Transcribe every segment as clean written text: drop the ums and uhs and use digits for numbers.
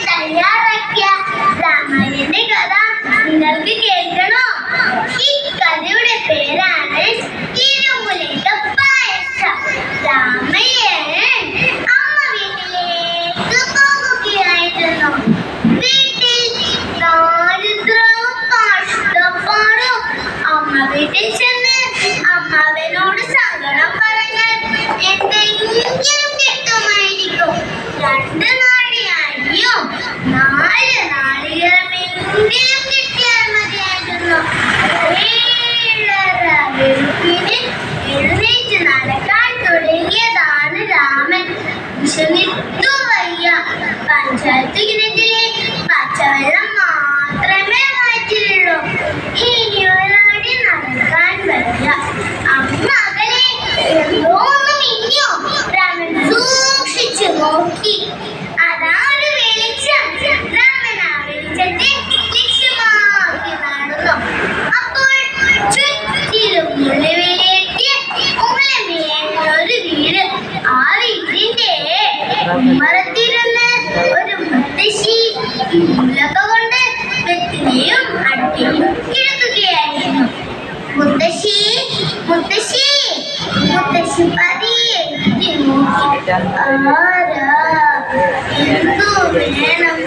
തയ്യാറാക്കിയ രാമായണന്റെ കഥ നിങ്ങൾക്ക് കേൾക്കണോ? ഈ കഥയുടെ പേരാണ് ഇരുമുലക പായസം. രാമയ്യൻ അമ്മ വീട്ടിലേക്ക് പോകുകയായിരുന്നു. വീട്ടിൽ ദാരിദ്ര്യവും കഷ്ടപ്പാടും. അമ്മ വീട്ടിൽ ചെന്ന് അമ്മാവനോട് സങ്കടം പറഞ്ഞാൽ എന്തെങ്കിലും കിട്ടുമായിരിക്കും. 2 നാഴി അരിയും 4 നാളികേരമെങ്കിലും കിട്ടിയാൽ മതിയായിരുന്നു. വെളുപ്പിന് എഴുന്നേറ്റ് നടക്കാൻ തുടങ്ങിയതാണ് രാമൻ. വിശന്നിട്ടു വയ്യ. പഞ്ചായത്ത് കിണറ്റിലെ പച്ചവെള്ളം മാത്രമേ വയറ്റിലുള്ളൂ. ഇനി ഒരാടി നടക്കാൻ വയ്യ. അമ്മകളെ എന്തോ ഒന്ന് മിന്നിയോ? രാമൻ സൂക്ഷിച്ചു നോക്കി. അതാ ഒരു വെളിച്ചം. രാമൻ ആ വെളിച്ചത്തെ ലക്ഷ്യമാക്കി നടന്നു. അപ്പോൾ ചുറ്റിലും മുള്ളുവേലിയേറ്റിയ ഒരു വീട്. ആ വീടിന്റെ ഉമ്മറത്തിരുന്ന് ഒരു മുത്തശ്ശി ഉലക കൊണ്ട് വെറ്റിലയും അടക്കയും കിടക്കുകയായിരുന്നു. മുത്തശ്ശി മുത്തശ്ശി മുത്തശ്ശി പതിയെ നോക്കി. ആരാ? എന്തു വേണം?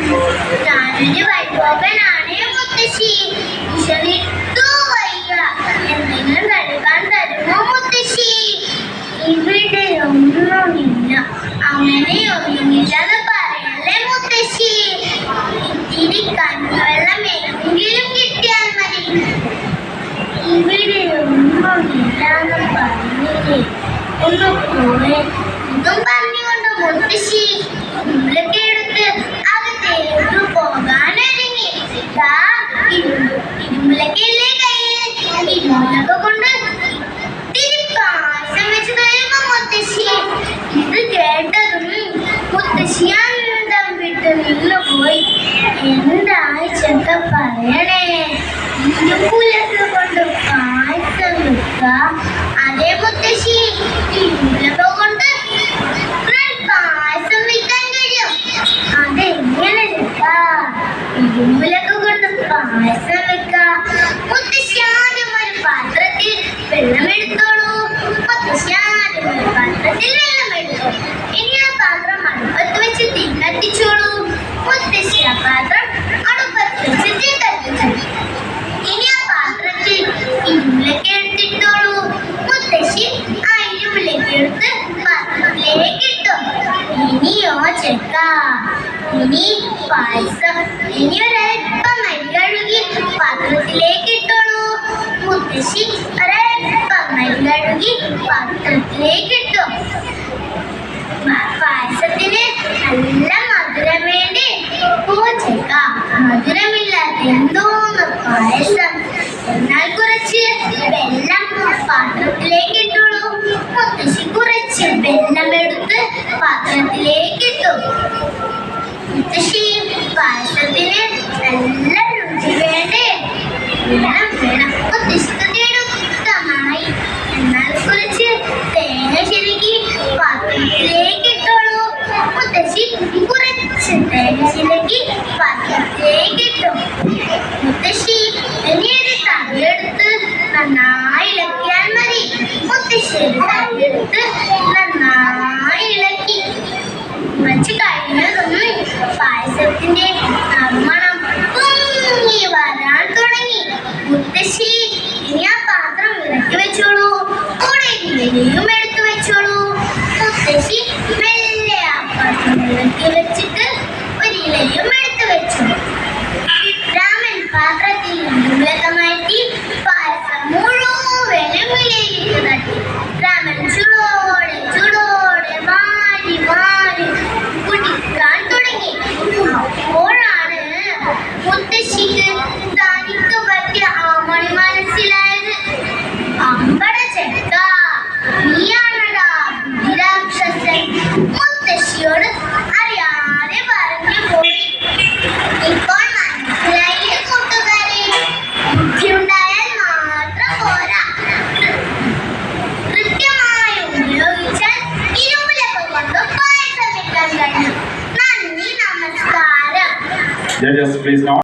ഞാനൊരു വൈഭോഗനാണ് മുത്തശ്ശി. വിശന്നിട്ടു വയ്യ. എന്തെങ്കിലും കഴിക്കാൻ തരുമോ മുത്തശ്ശി? ഇവിടെ ഒന്നുമില്ല. അങ്ങനെയൊന്നുമില്ലെന്ന് പറയല്ലേ മുത്തശ്ശി. ഇത്തിരി കഞ്ഞിവെള്ളം എങ്കിലും കിട്ടിയാൽ മതി. ഇവിടെ ഒന്നുമില്ലാന്ന് പറഞ്ഞില്ലേ? ഒന്ന് പോരെ. ഇതും പറഞ്ഞുകൊണ്ട് മുത്തശ്ശി ഉരുളൊക്കെ എടുത്ത് അകത്തേക്ക് പോകാനൊരുങ്ങി. ഇരുമുലക്കല്ലേ കയ്യിൽ. ഇരുമുലൊക്കെ കൊണ്ട് ഇത്തിരി പായസം വെച്ച് തരുമോ മുത്തശ്ശി? ഇത് കേട്ടതും മുത്തശ്ശി അന്തം വിട്ട് നിന്നുപോയി. എന്തായി ചെക്ക പറയണേ? ഇരുമുലക കൊണ്ട് പായസം വെക്ക? അതേ മുത്തശ്ശി, ഇരുമുലക കൊണ്ട് പായസം വെക്കാൻ കഴിയും. അതെങ്ങനെ വെക്ക? ഇരുമുലക കൊണ്ട് പായസം വെക്ക? മുത്തശ്ശി ആദ്യം ഒരു പാത്രത്തിൽ വെള്ളമെടുത്തോളൂ. മുത്തശ്ശി ആദ്യം ഒരു പാത്രത്തിൽ വെള്ളമെടുത്തു. ഇനി ആ പാത്രം അടുപ്പത്ത് വെച്ച് തീ കത്തിച്ചോളൂ. മുത്തശ്ശി ആ പാത്രം അടുപ്പത്ത് വെച്ച് തീ കത്തിച്ചു. ഇനി ആ പാത്രത്തിൽ ഇരുമുലക്ക എടുത്തിട്ടോളൂ. മുത്തശ്ശി ആ ഇരുമുലക്ക എടുത്ത് പാത്രത്തിലേക്ക് ഇട്ടു. ഇനിയോ ചെക്ക? ഇനി പായസം. ഇനി ഒരൽപ്പം അരി കഴുകി പാത്രത്തിലേക്ക് ഇട്ടോളൂ. മുത്തശ്ശി ഒരൽപ്പം അരി കഴുകി പാത്രത്തിലേക്ക് ഇട്ടു. പായസത്തിന് നല്ല മധുരം വേണ്ടി. ഓ ചെക്ക, മധുരമില്ലാത്ത എന്തോന്ന് പായസം. എന്നാൽ കുറച്ച് വെള്ളം പാത്രത്തിലേക്ക് ഇട്ടോളൂ. മുത്തശ്ശി കുറച്ച് വെള്ളം എടുത്ത് പാത്രത്തിലേക്ക് ഇട്ടു. മുത്തശ്ശി, പായസത്തിന് നല്ല രുചി വേണ്ടേ? വേണം വേണം. മുത്തശ്ശിക്ക് തിടുക്കമായി. എന്നാൽ കുറച്ച് തേങ്ങ ചിരകി പാത്രത്തിലേക്ക് ഇട്ടോളൂ. മുത്തശ്ശി കുറച്ച് തേങ്ങ ചിരകി പാത്രത്തിലേക്ക് ഇട്ടു. മുത്തശ്ശി, ഇനി ഒരു തവിയെടുത്ത് നന്നായി ഇളക്കിയാൽ മതി. മുത്തശ്ശി ഒരു തവിയെടുത്ത് നന്നായി ഇളക്കി. കുറച്ച് കഴിഞ്ഞതും പായസത്തിന്റെ നറുമണം പൊങ്ങി വരാൻ തുടങ്ങി. മുത്തശ്ശി, ഇനി ആ പാത്രം ഇറക്കി വെച്ചോളൂ. കൂടെ ഇലയും എടുത്തു വെച്ചോളൂ. മുത്തശ്ശി മെല്ലെ ആ പാത്രം ഇറക്കി വെച്ചിട്ട് ഒരു ഇലയും എടുത്തു വെച്ചു. രാമൻ പാത്രത്തിൽ ഇരുമുലക മാറ്റി പായസം മുഴുവനും ഇലയിലേക്ക് തട്ടി. രാമൻ ചൂടോടെ ചൂടോടെ വാരി വാരി കുടിക്കാൻ തുടങ്ങി. അപ്പോഴാണ് മുത്തശ്ശിക്ക് തനിക്ക് പറ്റിയ ആമണി മനസ്സിലായത്. അമ്പട ചെക്ക, നീയാണടാ രാക്ഷസൻ. മുത്തശ്ശിയോട് അറിയാതെ പറഞ്ഞു പോയി. Judges, please note.